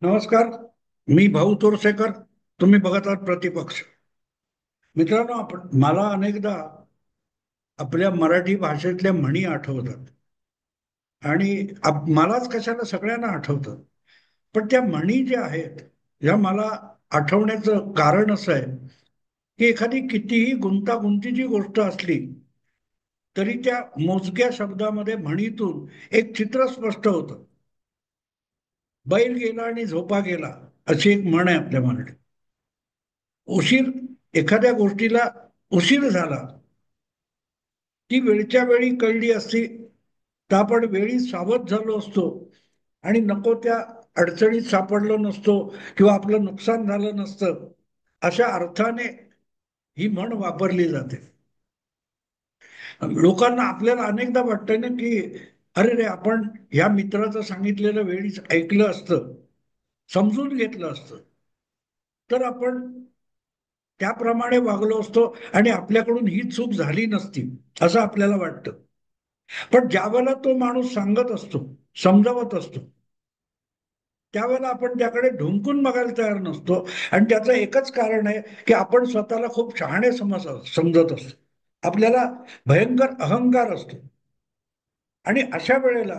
नमस्कार. मी भाऊ तोरसेकर. तुम्ही बघत आहात प्रतिपक्ष. मित्रांनो, मला अनेकदा आपल्या मराठी भाषेतल्या म्हणी आठवतात. आणि मलाच कशाला सगळ्यांना आठवतं. पण त्या म्हणी ज्या आहेत, या मला आठवण्याचं कारण असं आहे की एखादी कितीही गुंतागुंतीची गोष्ट असली तरी त्या मोजक्या शब्दामध्ये म्हणीतून एक चित्र स्पष्ट होतं. बैल गेला आणि झोपा गेला, अशी एक म्हण आहे आपल्या मराठीत. उशीर एखाद्या गोष्टीला उशीर झाला, ती वेळच्या वेळी कळली असती तर आपण वेळी सावध झालो असतो आणि नको त्या अडचणीत सापडलो नसतो किंवा आपलं नुकसान झालं नसतं, अशा अर्थाने ही म्हण वापरली जाते. लोकांना आपल्याला अनेकदा वाटतं ना की अरे रे, आपण ह्या मित्राचं सांगितलेलं वेळीच ऐकलं असतं, समजून घेतलं असतं, तर आपण त्याप्रमाणे वागलो असतो आणि आपल्याकडून ही चूक झाली नसती, असं आपल्याला वाटतं. पण ज्या वेळेला तो माणूस सांगत असतो, समजावत असतो, त्यावेळेला आपण त्याकडे ढुंकून बघायला तयार नसतो. आणि त्याचं एकच कारण आहे की आपण स्वतःला खूप शहाणे समजत असतो. आपल्याला भयंकर अहंकार असतो. आणि अशा वेळेला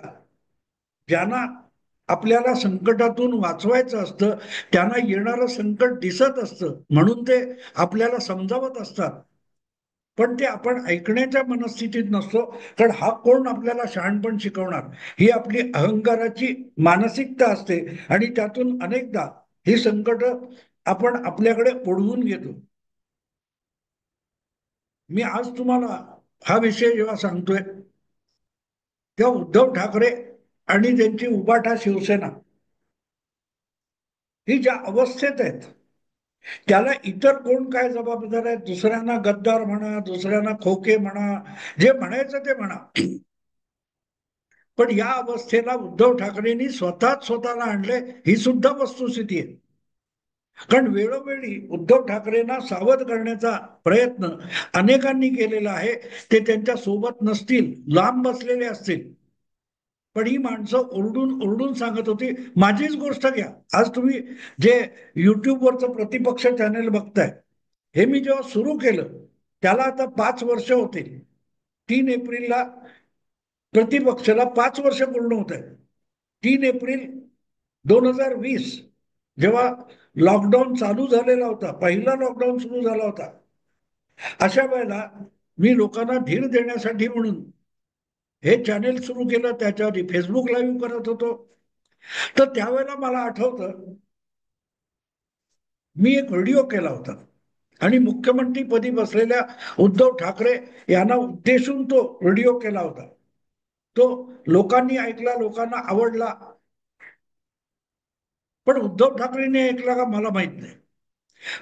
ज्यांना आपल्याला संकटातून वाचवायचं असतं, त्यांना येणारं संकट दिसत असतं, म्हणून ते आपल्याला समजावत असतात. पण ते आपण ऐकण्याच्या मनस्थितीत नसतो. कारण हा कोण आपल्याला शहाणपण शिकवणार, ही आपली अहंकाराची मानसिकता असते. आणि त्यातून अनेकदा ही संकट आपण आपल्याकडे ओढवून घेतो. मी आज तुम्हाला हा विषय जेव्हा सांगतोय, तेव्हा उद्धव ठाकरे आणि त्यांची उभाटा शिवसेना ही ज्या अवस्थेत आहेत, त्याला इतर कोण काय जबाबदार आहेत? दुसऱ्यांना गद्दार म्हणा, दुसऱ्यांना खोके म्हणा, जे म्हणायचं ते म्हणा, पण या अवस्थेला उद्धव ठाकरेंनी स्वतःच स्वतःला आणले, ही सुद्धा वस्तुस्थिती आहे. कारण वेळोवेळी उद्धव ठाकरेंना सावध करण्याचा प्रयत्न अनेकांनी केलेला आहे. ते त्यांच्या सोबत नसतील, लांब बसलेले असतील, पण ही माणसं ओरडून ओरडून सांगत होती. माझीच गोष्ट घ्या. आज तुम्ही जे युट्यूबवरचं प्रतिपक्ष चॅनेल बघताय, हे मी जेव्हा सुरू केलं त्याला आता 5 वर्ष होतील. 3 एप्रिलला प्रतिपक्षाला 5 वर्ष पूर्ण होत आहे. 3 एप्रिल 2020, जेव्हा लॉकडाऊन चालू झालेला होता, पहिला लॉकडाऊन सुरू झाला होता, अशा वेळेला मी लोकांना धीर देण्यासाठी म्हणून हे चॅनेल सुरू केलं. त्याच्याआधी फेसबुक लाईव्ह करत होतो. तर त्यावेळेला मला आठवतं, मी एक व्हिडिओ केला होता आणि मुख्यमंत्रीपदी बसलेल्या उद्धव ठाकरे यांना उद्देशून तो व्हिडिओ केला होता. तो लोकांनी ऐकला, लोकांना आवडला. पण उद्धव ठाकरेंनी ऐकला का मला माहित नाही.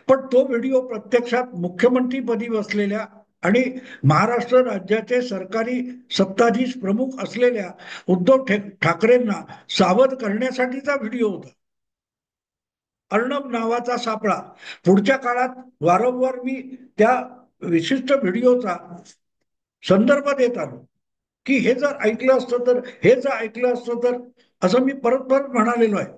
पण तो व्हिडिओ प्रत्यक्षात मुख्यमंत्रीपदी बसलेल्या आणि महाराष्ट्र राज्याचे सरकारी सत्ताधीश प्रमुख असलेल्या उद्धव ठाकरेंना सावध करण्यासाठीचा व्हिडिओ होता. अर्णब नावाचा सापळा. पुढच्या काळात वारंवार मी त्या विशिष्ट व्हिडिओचा संदर्भ देत आलो की हे जर ऐकलं असतं तर, हे जर ऐकलं असतं तर, असं मी परत परत म्हणालेलो आहे.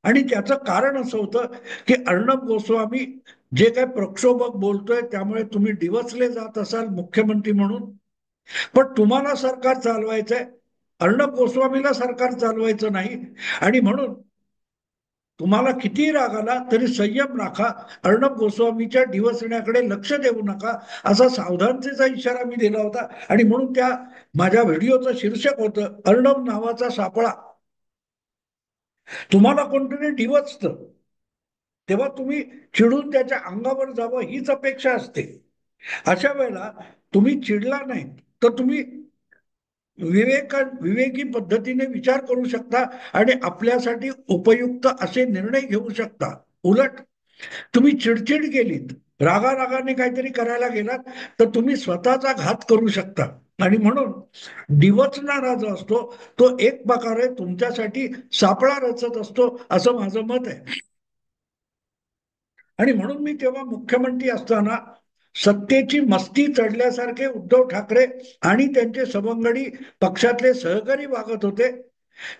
आणि त्याचं कारण असं होतं की अर्णब गोस्वामी जे काय प्रक्षोभक बोलतोय, त्यामुळे तुम्ही डिवचले जात असाल मुख्यमंत्री म्हणून. पण तुम्हाला सरकार चालवायचंय, अर्णब गोस्वामीला सरकार चालवायचं नाही. आणि म्हणून तुम्हाला कितीही राग आला तरी संयम राखा, अर्णब गोस्वामीच्या डिवचण्याकडे लक्ष देऊ नका, असा सावधानतेचा इशारा मी दिला होता. आणि म्हणून त्या माझ्या व्हिडिओचं शीर्षक होतं अर्णब नावाचा सापळा. तुम्हाला कोणतरी डिवचतं तेव्हा तुम्ही चिडून त्याच्या अंगावर जावं हीच अपेक्षा असते. अशा वेळेला तुम्ही चिडला नाही तर तुम्ही विवेकी पद्धतीने विचार करू शकता आणि आपल्यासाठी उपयुक्त असे निर्णय घेऊ शकता. उलट तुम्ही चिडचिड केलीत, रागारागाने काहीतरी करायला गेलात, तर तुम्ही स्वतःचा घात करू शकता. आणि म्हणून डिवचणारा जो असतो, तो एक प्रकारे तुमच्यासाठी सापळा रचत असतो, असं माझं मत आहे. आणि म्हणून मी तेव्हा मुख्यमंत्री असताना सत्तेची मस्ती चढल्यासारखे उद्धव ठाकरे आणि त्यांचे सवंगडी पक्षातले सहकारी वागत होते.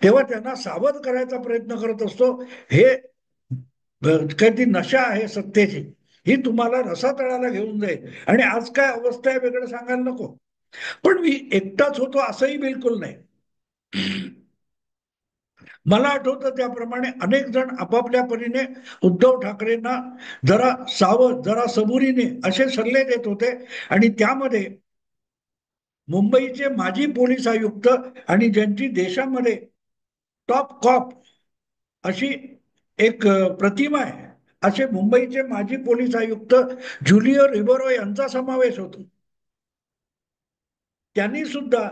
तेव्हा त्यांना सावध करायचा प्रयत्न करत असतो. हे काय ती नशा आहे सत्तेची, ही तुम्हाला रसातळाला घेऊन जाईल. आणि आज काय अवस्था आहे वेगळं सांगायला नको. पण मी एकटाच होतो असंही बिलकुल नाही. मला आठवतं त्याप्रमाणे अनेक जण आपापल्या परीने उद्धव ठाकरेंना जरा सावध, जरा सबुरीने असे सल्ले देत होते. आणि त्यामध्ये मुंबईचे माजी पोलीस आयुक्त आणि ज्यांची देशामध्ये टॉप कॉप अशी एक प्रतिमा आहे, असे मुंबईचे माजी पोलीस आयुक्त ज्युलिओ रिबेरो यांचा समावेश होतो. त्यांनी सुद्धा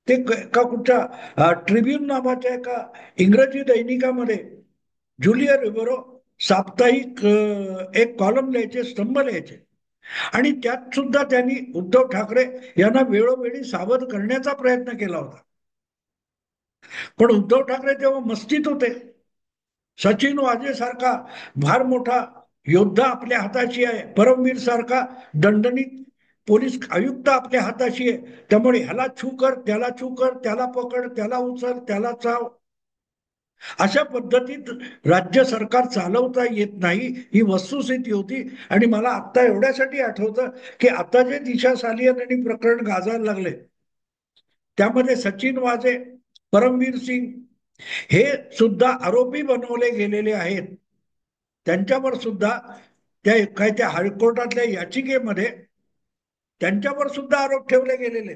ते का कुठच्या ट्रिब्यून नावाच्या एका इंग्रजी दैनिकामध्ये ज्युलिओ रिबेरो साप्ताहिक एक कॉलम लिहायचे, स्तंभ लिहायचे. आणि त्यात सुद्धा त्यांनी उद्धव ठाकरे यांना वेळोवेळी सावध करण्याचा प्रयत्न केला होता. पण उद्धव ठाकरे तेव्हा मस्तीत होते. सचिन वाजे सारखा फार मोठा योद्धा आपल्या हाताशी आहे, परमवीर सारखा दणदणीत पोलीस आयुक्त आपल्या हाताशी आहे. त्यामुळे ह्याला छू कर, त्याला छू कर, त्याला पकड, त्याला उचल, त्याला चाव, अशा पद्धतीत राज्य सरकार चालवता येत नाही, ही वस्तुस्थिती होती. आणि मला आता एवढ्यासाठी आठवतं की आता जे दिशा सालियन आणि प्रकरण गाजायला लागले, त्यामध्ये सचिन वाजे, परमवीर सिंग हे सुद्धा आरोपी बनवले गेलेले आहेत. त्यांच्यावर सुद्धा त्या हायकोर्टातल्या याचिकेमध्ये त्यांच्यावर सुद्धा आरोप ठेवले गेलेले.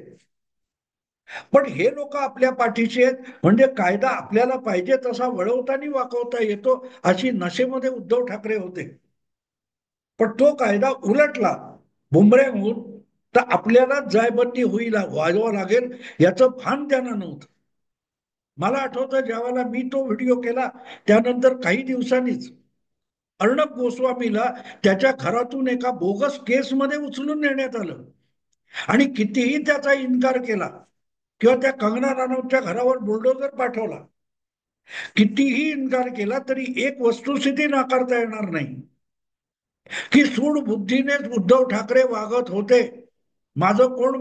पण हे लोक आपल्या पाठीशी आहेत, म्हणजे कायदा आपल्याला पाहिजे तसा वळवताना वाकवता येतो, अशी नशेमध्ये उद्धव ठाकरे होते. पण तो कायदा उलटला बुमरे होऊन, तर आपल्याला जायबंदी होईल, व्हावं लागेल, याचं भान त्यांना नव्हतं. मला आठवतं ज्यावेळेला मी तो व्हिडिओ केला, त्यानंतर काही दिवसांनीच अर्णब गोस्वामीला त्याच्या घरातून एका बोगस केसमध्ये उचलून नेण्यात आलं. आणि कितीही त्याचा इन्कार केला, किंवा त्या कंगना राणौतच्या घरावर बुलडोजर पाठवला, कितीही इन्कार केला, तरी एक वस्तुस्थिती नाकारता येणार नाही की सूड बुद्धीनेच उद्धव ठाकरे वागत होते. माझं कोण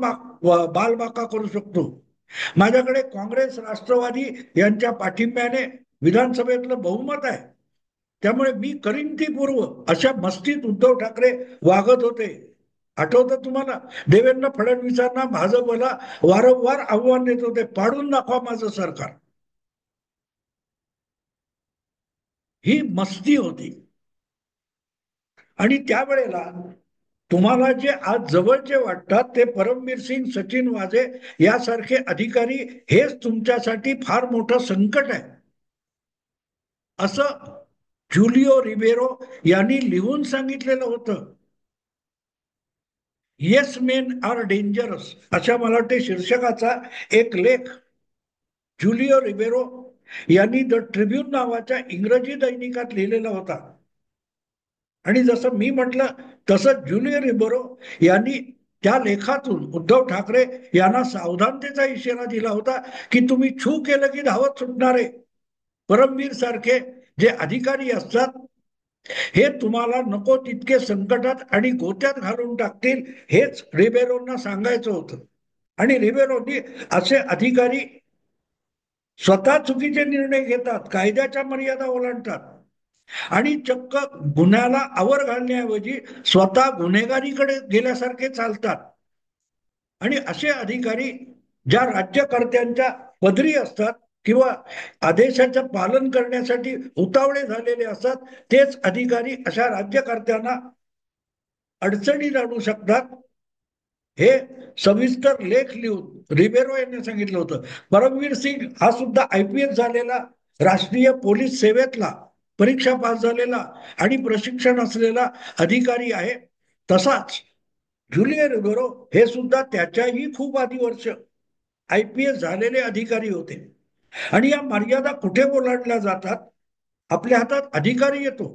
बालबाका करू शकतो? माझ्याकडे काँग्रेस, राष्ट्रवादी यांच्या पाठिंब्याने विधानसभेतलं बहुमत आहे, त्यामुळे मी करीन ती पूर्व, अशा मस्तीत उद्धव ठाकरे वागत होते. आठवतं तुम्हाला, देवेंद्र फडणवीसांना भाजपला वारंवार आव्हान देत होते, पाडून दाखवा माझं सरकार. ही मस्ती होती. आणि त्यावेळेला तुम्हाला जे आज जवळचे वाटतात ते परमवीर सिंग, सचिन वाजे यासारखे अधिकारी, हेच तुमच्यासाठी फार मोठं संकट आहे, असं ज्युलिओ रिबेरो यांनी लिहून सांगितलेलं होतं. येस मेन आर डेंजरस, अशा मला वाटते शीर्षकाचा एक लेख ज्युलिओ रिबेरो यांनी द ट्रिब्यून नावाच्या इंग्रजी दैनिकात लिहिलेला होता. आणि जसं मी म्हटलं तसं ज्युलिओ रिबेरो यांनी त्या लेखातून उद्धव ठाकरे यांना सावधानतेचा इशारा दिला होता की तुम्ही छू केलं की धावत सुटणारे परमवीर सारखे जे अधिकारी असतात, हे तुम्हाला नको तितके संकटात आणि गोत्यात घालून टाकतील, हेच रिबेरोंना सांगायचं होतं. आणि रिबेरोंनी असे अधिकारी स्वतः चुकीचे निर्णय घेतात, कायद्याच्या मर्यादा ओलांडतात, आणि चक्क गुन्ह्याला आवर घालण्याऐवजी स्वतः गुन्हेगारीकडे गेल्यासारखे चालतात. आणि असे अधिकारी ज्या राज्यकर्त्यांच्या पदरी असतात किंवा आदेशाचं पालन करण्यासाठी उतावळे झालेले असतात, तेच अधिकारी अशा राज्यकर्त्यांना अडचणीत आणू शकतात. हे सविस्तर लेख लिहून रिबेरो यांनी सांगितलं होतं. परमवीर सिंग हा सुद्धा IPS झालेला, राष्ट्रीय पोलीस सेवेतला परीक्षा पास झालेला आणि प्रशिक्षण असलेला अधिकारी आहे. तसाच ज्युलिओ रिबेरो हे सुद्धा त्याच्याही खूप आधी वर्ष IPS झालेले अधिकारी होते. आणि या मर्यादा कुठे ओलांडल्या जातात? आपल्या हातात अधिकारी येतो,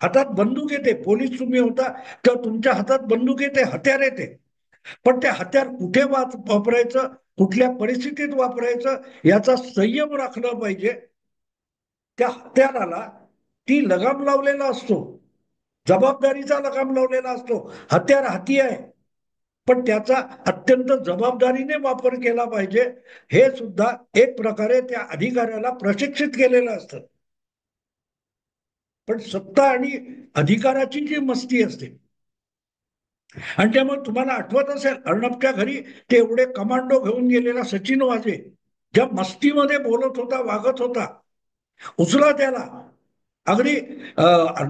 हातात बंदूक येते, पोलीस तुम्ही होता तर तुमच्या हातात बंदूक येते, हत्यार येते. पण ते हत्यार कुठे वापरायचं, कुठल्या परिस्थितीत वापरायचं, याचा संयम राखला पाहिजे. त्या हत्याराला ती लगाम लावलेला असतो, जबाबदारीचा लगाम लावलेला असतो. हत्यार हाती आहे, पण त्याचा अत्यंत जबाबदारीने वापर केला पाहिजे, हे सुद्धा एक प्रकारे त्या अधिकाऱ्याला प्रशिक्षित केलेलं असतं. पण सत्ता आणि अधिकाराची जी मस्ती असते, आणि त्यामुळे तुम्हाला आठवत असेल अर्णबच्या घरी ते एवढे कमांडो घेऊन गेलेला सचिन वाजे ज्या मस्तीमध्ये बोलत होता, वागत होता, उचला त्याला. अगदी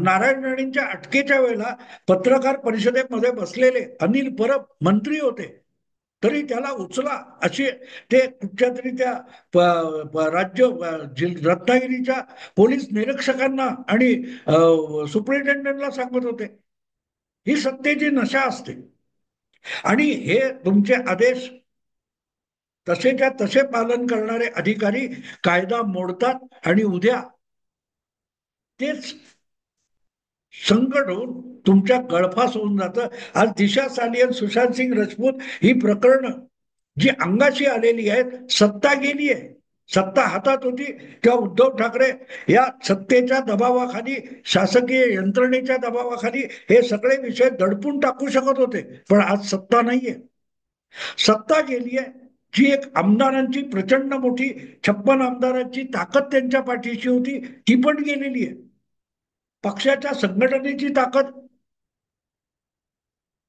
नारायण राणेंच्या अटकेच्या वेळेला पत्रकार परिषदेमध्ये बसलेले अनिल परब मंत्री होते, तरी त्याला उचला अशी ते कुठच्या तरी त्या राज्य रत्नागिरीच्या पोलीस निरीक्षकांना आणि सुपरिटेंडंटला सांगत होते. ही सत्तेची नशा असते. आणि हे तुमचे आदेश तसेच्या तसे पालन करणारे अधिकारी कायदा मोडतात आणि उद्या तेच संकट होऊन तुमच्या गळफास होऊन जातं. आज दिशा सालियन, सुशांत सिंग राजपूत ही प्रकरण जी अंगाशी आलेली आहेत, सत्ता गेली आहे, सत्ता हातात होती तेव्हा उद्धव ठाकरे या सत्तेच्या दबावाखाली, शासकीय यंत्रणेच्या दबावाखाली हे सगळे विषय दडपून टाकू शकत होते. पण आज सत्ता नाहीये, सत्ता गेली आहे. जी एक आमदारांची प्रचंड मोठी 56 आमदारांची ताकद त्यांच्या पाठीशी होती, ती पण गेलेली आहे. पक्षाच्या संघटनेची ताकद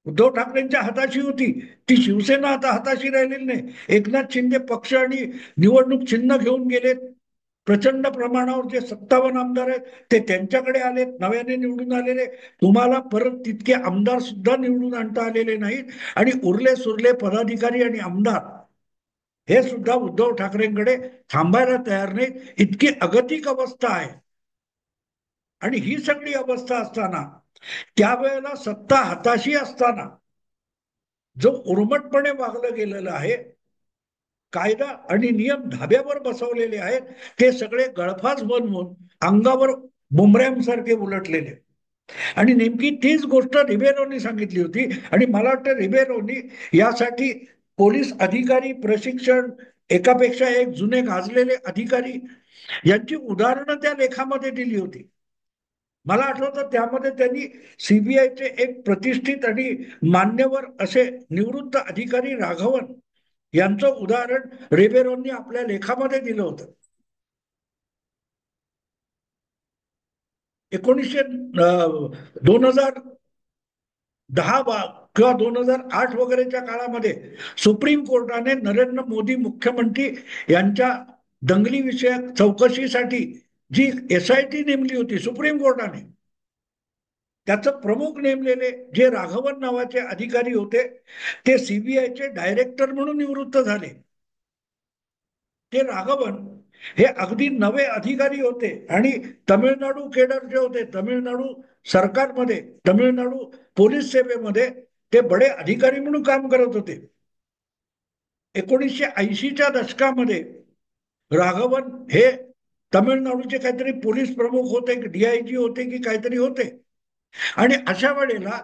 उद्धव ठाकरेंच्या हाताशी होती, ती शिवसेना आता हाताशी राहिलेली नाही. एकनाथ शिंदे पक्ष आणि निवडणूक चिन्ह घेऊन गेलेत. प्रचंड प्रमाणावर जे 57 आमदार आहेत ते त्यांच्याकडे आलेत, नव्याने निवडून आलेले. तुम्हाला परत तितके आमदार सुद्धा निवडून आणता आलेले नाहीत, आणि उरले सुरले पदाधिकारी आणि आमदार हे सुद्धा उद्धव ठाकरेंकडे थांबायला तयार नाहीत. इतकी अगतिक अवस्था आहे. आणि ही सगळी अवस्था असताना, त्यावेळेला सत्ता हाताशी असताना जो उर्मटपणे वागलं गेलेलं आहे, कायदा आणि नियम धाब्यावर बसवलेले आहेत, ते सगळे गळफास बनवून अंगावर बुमरॅमसारखे उलटलेले. आणि नेमकी तीच गोष्ट रिबेरोनी सांगितली होती. आणि मला वाटतं रिबेरोनी यासाठी पोलीस अधिकारी, प्रशिक्षण, एकापेक्षा एक जुने गाजलेले अधिकारी यांची उदाहरणं त्या लेखामध्ये दिली होती. मला आठवतं त्यामध्ये त्यांनी सीबीआयचे एक प्रतिष्ठित आणि मान्यवर असे निवृत्त अधिकारी राघवन यांचं उदाहरण रेबेरोंनी आपल्या लेखामध्ये दिलं होतं. 2010 किंवा 2008 वगैरेच्या काळामध्ये सुप्रीम कोर्टाने नरेंद्र मोदी मुख्यमंत्री यांच्या दंगली विषयक चौकशीसाठी जी SIT नेमली होती सुप्रीम कोर्टाने, त्याचं प्रमुख नेमलेले जे राघवन नावाचे अधिकारी होते, ते सीबीआयचे डायरेक्टर म्हणून निवृत्त झाले. ते राघवन हे अगदी नवे अधिकारी होते आणि तमिळनाडू केडर जे होते, तमिळनाडू सरकारमध्ये, तमिळनाडू पोलीस सेवेमध्ये ते बडे अधिकारी म्हणून काम करत होते. 1980च्या दशकामध्ये राघवन हे तमिळनाडूचे काहीतरी पोलीस प्रमुख होते, DIG होते की काहीतरी होते. आणि अशा वेळेला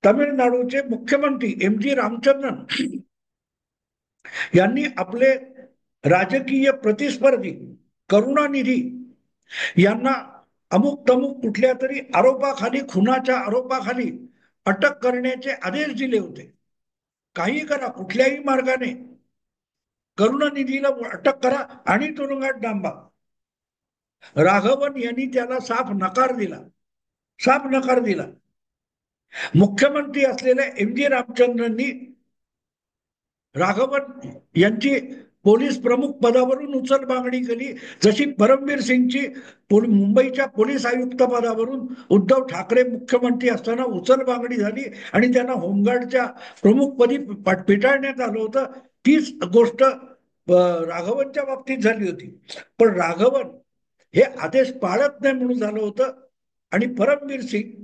तमिळनाडूचे मुख्यमंत्री MG रामचंद्रन यांनी आपले राजकीय प्रतिस्पर्धी करुणानिधी यांना अमुक तमुक कुठल्या तरी आरोपाखाली, खुनाच्या आरोपाखाली अटक करण्याचे आदेश दिले होते. काही करा, कुठल्याही मार्गाने करुणानिधीला अटक करा आणि तुरुंगात डांबा. राघवन यांनी त्याला साफ नकार दिला, साफ नकार दिला. मुख्यमंत्री असलेल्या MG रामचंद्रननी राघवन यांची पोलीस प्रमुख पदावरून उचल मागणी केली, जशी परमवीर सिंगची मुंबईच्या पोलीस आयुक्त पदावरून उद्धव ठाकरे मुख्यमंत्री असताना उचल मागणी झाली आणि त्यांना होमगार्डच्या प्रमुखपदी पिटाळण्यात आलं होतं. तीच गोष्ट राघवनच्या बाबतीत झाली होती. पण राघवन हे आदेश पाळत नाही म्हणून झालं होतं. आणि परमवीर सिंग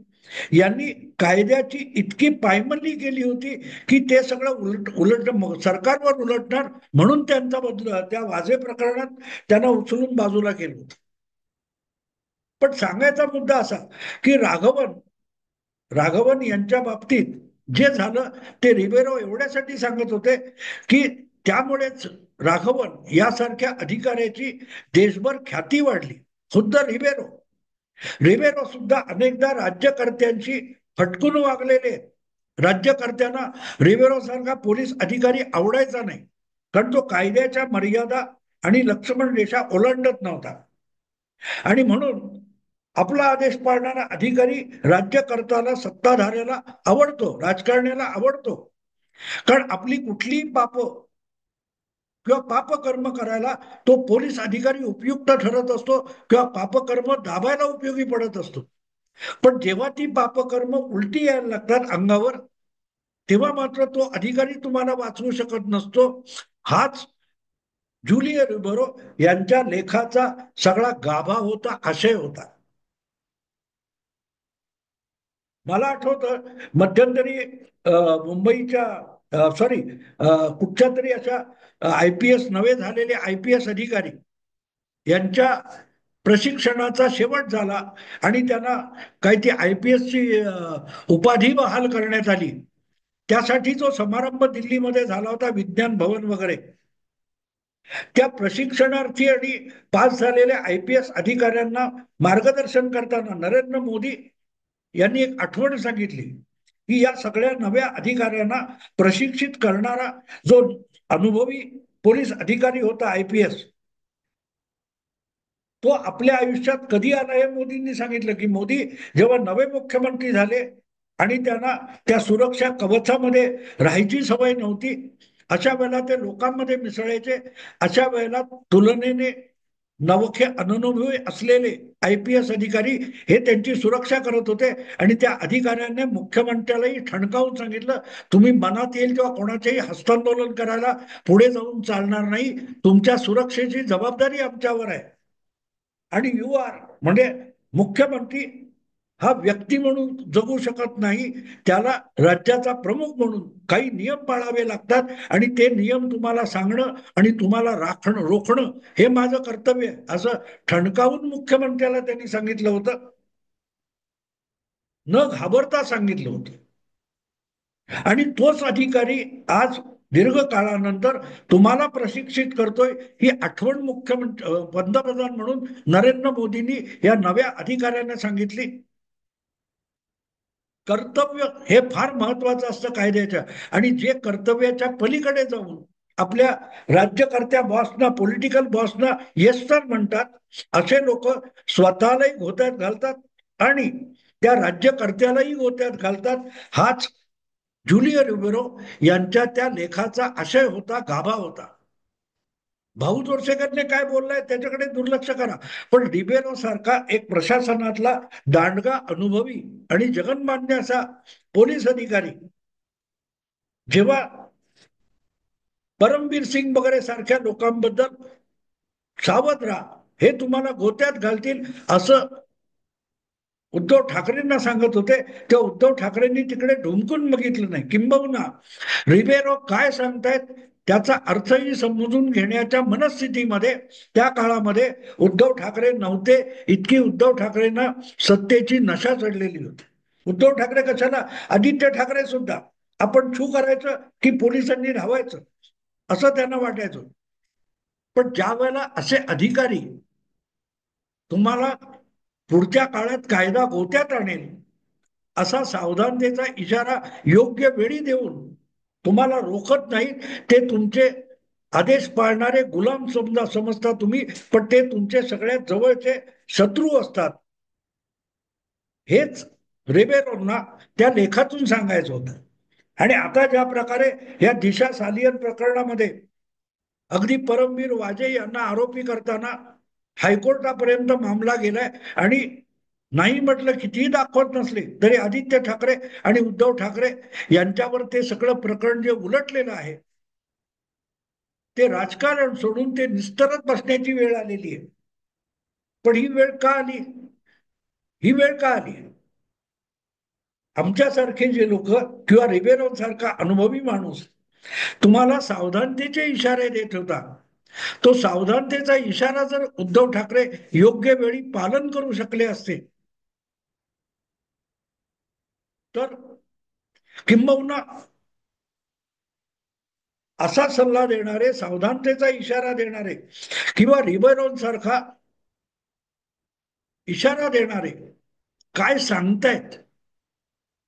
यांनी कायद्याची इतकी पायमल्ली केली होती की ते सगळं उलट सरकारवर उलटणार म्हणून त्यांचा बदल त्या वाझे प्रकरणात त्यांना उचलून बाजूला केलं होतं. पण सांगायचा मुद्दा असा की राघवन यांच्या बाबतीत जे झालं ते रिबेरो एवढ्यासाठी सांगत होते की त्यामुळेच राघवन यासारख्या अधिकाऱ्याची देशभर ख्याती वाढली. खुद्द रिबेरो सुद्धा अनेकदा राज्यकर्त्यांशी फटकून वागलेले, राज्यकर्त्यांना रिबेरो सारखा पोलीस अधिकारी आवडायचा नाही, कारण तो कायद्याच्या मर्यादा आणि लक्ष्मण रेषा ओलांडत नव्हता. आणि म्हणून आपला आदेश पाळणारा अधिकारी राज्यकर्त्याला, सत्ताधाऱ्याला आवडतो, राजकारण्याला आवडतो. कारण आपली कुठलीही पाप किंवा पापकर्म करायला तो पोलीस अधिकारी उपयुक्त ठरत असतो किंवा पापकर्म दाबायला उपयोगी पडत असतो. पण जेव्हा ती पापकर्म उलटी यायला लागतात अंगावर, तेव्हा मात्र तो अधिकारी तुम्हाला वाचवू शकत नसतो. हाच ज्युलियो रिबेरो यांच्या लेखाचा सगळा गाभा होता, आशय होता. मला आठवतं मध्यंतरी मुंबईच्या सॉरी कुठच्या तरी अशा IPS नवे झालेले IPS अधिकारी यांच्या प्रशिक्षणाचा शेवट झाला आणि त्यांना काही ती IPSची उपाधी बहाल करण्यात आली. त्यासाठी जो समारंभ दिल्लीमध्ये झाला होता, विज्ञान भवन वगैरे, त्या प्रशिक्षणार्थी आणि पास झालेल्या IPS अधिकाऱ्यांना मार्गदर्शन करताना नरेंद्र मोदी यांनी एक आठवण सांगितली की या सगळ्या नव्या अधिकाऱ्यांना प्रशिक्षित करणारा जो अनुभवी पोलीस अधिकारी होता IPS, तो आपल्या आयुष्यात कधी आला हे मोदींनी सांगितलं. की मोदी जेव्हा नवे मुख्यमंत्री झाले आणि त्यांना त्या सुरक्षा कवचामध्ये राहायची सवय नव्हती, अशा वेळेला ते लोकांमध्ये मिसळायचे. अशा वेळेला तुलनेने नवखे अननुभवी असलेले IPS अधिकारी हे त्यांची सुरक्षा करत होते. आणि त्या अधिकाऱ्यांनी मुख्यमंत्र्यालाही ठणकावून सांगितलं, तुम्ही मनात येईल तेव्हा कोणाचेही हस्तांदोलन करायला पुढे जाऊन चालणार नाही, तुमच्या सुरक्षेची जबाबदारी आमच्यावर आहे. आणि UR म्हणजे मुख्यमंत्री हा व्यक्ती म्हणून जगू शकत नाही, त्याला राज्याचा प्रमुख म्हणून काही नियम पाळावे लागतात. आणि ते नियम तुम्हाला सांगणं आणि तुम्हाला राखणं, रोखणं हे माझं कर्तव्य आहे, असं ठणकावून मुख्यमंत्र्याला त्यांनी सांगितलं होतं. न घाबरता सांगितलं होतं. आणि तोच अधिकारी आज दीर्घ काळानंतर तुम्हाला प्रशिक्षित करतोय, ही आठवण मुख्यमंत्री पंतप्रधान म्हणून नरेंद्र मोदींनी या नव्या अधिकाऱ्यांना सांगितली. कर्तव्य हे फार महत्वाचं असतं कायद्याच्या. आणि जे कर्तव्याच्या पलीकडे जाऊन आपल्या राज्यकर्त्या बॉसना, पॉलिटिकल बॉसना येस सर म्हणतात, असे लोक स्वतःलाही गोत्यात घालतात आणि त्या राज्यकर्त्यालाही गोत्यात घालतात. हाच ज्युलियो रिबेरो यांच्या त्या लेखाचा आशय होता, गाभा होता. भाऊ जोरसेकरने काय बोललाय त्याच्याकडे दुर्लक्ष करा, पण रिबेरो सारखा एक प्रशासनातला दांडगा, अनुभवी आणि जगन्मान्य असा पोलीस अधिकारी जेव्हा परमबीर सिंग वगैरे सारख्या लोकांबद्दल सावध राहा, हे तुम्हाला गोत्यात घालतील, असं उद्धव ठाकरेंना सांगत होते, तेव्हा उद्धव ठाकरेंनी तिकडे ढुंकून बघितलं नाही. किंबहुना रिबेरो काय सांगतायत त्याचा अर्थही समजून घेण्याच्या मनस्थितीमध्ये त्या काळामध्ये उद्धव ठाकरे नव्हते. इतकी उद्धव ठाकरेंना सत्तेची नशा चढलेली होती. उद्धव ठाकरे कशाला, आदित्य ठाकरे सुद्धा आपण छू करायचं की पोलिसांनी धावायचं असं त्यांना वाटायचं. पण ज्या वेळेला असे अधिकारी तुम्हाला पुढच्या काळात कायदा गोत्यात आणेल असा सावधानतेचा इशारा योग्य वेळी देऊन तुम्हाला रोखत नाहीत, ते तुमचे आदेश पाळणारे गुलाम समजता तुम्ही, पण ते तुमचे सगळ्यात जवळचे शत्रू असतात. हेच रेबेरोंना त्या लेखातून सांगायचं होतं. आणि आता ज्या प्रकारे या दिशा सालियन प्रकरणामध्ये अगदी परमवीर वाजे यांना आरोपी करताना हायकोर्टापर्यंत मामला गेलाय, आणि नाही म्हटलं कितीही दाखवत नसले तरी आदित्य ठाकरे आणि उद्धव ठाकरे यांच्यावर ते सगळं प्रकरण जे उलटलेलं आहे, ते राजकारण सोडून ते निस्तरत बसण्याची वेळ आलेली आहे. पण ही वेळ का आली? ही वेळ का आली? आमच्यासारखे जे लोक किंवा रिबेरो सारखा अनुभवी माणूस तुम्हाला सावधानतेचे इशारे देत होता, तो सावधानतेचा इशारा जर उद्धव ठाकरे योग्य वेळी पालन करू शकले असते तर, किंबहुना असा सल्ला देणारे, सावधानतेचा इशारा देणारे किंवा रिबेरोन सारखा इशारा देणारे काय सांगतायत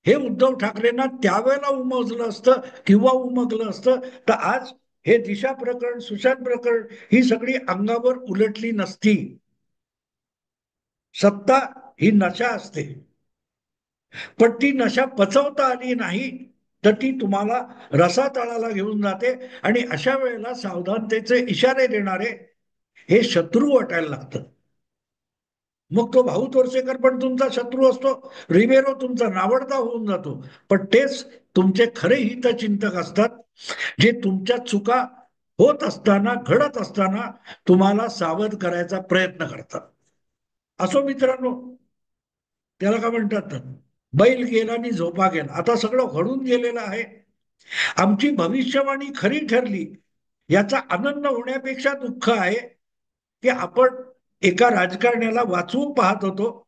हे उद्धव ठाकरेंना त्यावेळेला उमजलं असतं किंवा उमगलं असतं तर आज हे दिशा प्रकरण, सुशांत प्रकरण ही सगळी अंगावर उलटली नसती. सत्ता ही नशा असते, पण ती नशा पचवता आली नाही तर ती तुम्हाला रसातळाला घेऊन जाते, आणि अशा वेळेला सावधानतेचे इशारे देणारे हे शत्रू वाटायला लागतं. मग तो भाऊ तोरसेकर पण तुमचा शत्रू असतो, रिबेरो तुमचा नावडता होऊन जातो, पण तेच तुमचे खरे हितचिंतक असतात, जे तुमच्या चुका होत असताना, घडत असताना तुम्हाला सावध करायचा प्रयत्न करतात. असो मित्रांनो, त्याला काय म्हणतात, बैल गेला आणि झोपा गेला. आता सगळं घडून गेलेलं आहे. आमची भविष्यवाणी खरी ठरली याचा आनंद होण्यापेक्षा दुःख आहे की आपण एका राजकारण्याला वाचवून पाहत होतो,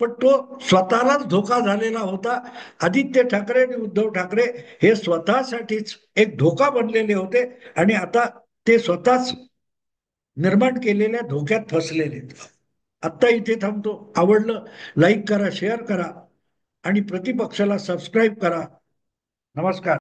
पण तो स्वतःलाच धोका झालेला होता. आदित्य ठाकरे आणि उद्धव ठाकरे हे स्वतःसाठीच एक धोका बनलेले होते, आणि आता ते स्वतःच निर्माण केलेल्या धोक्यात फसलेले. आत्ता इथे थांबतो. आवडलं लाईक करा, शेअर करा, आणि प्रतिपक्षाला सबस्क्राईब करा. नमस्कार.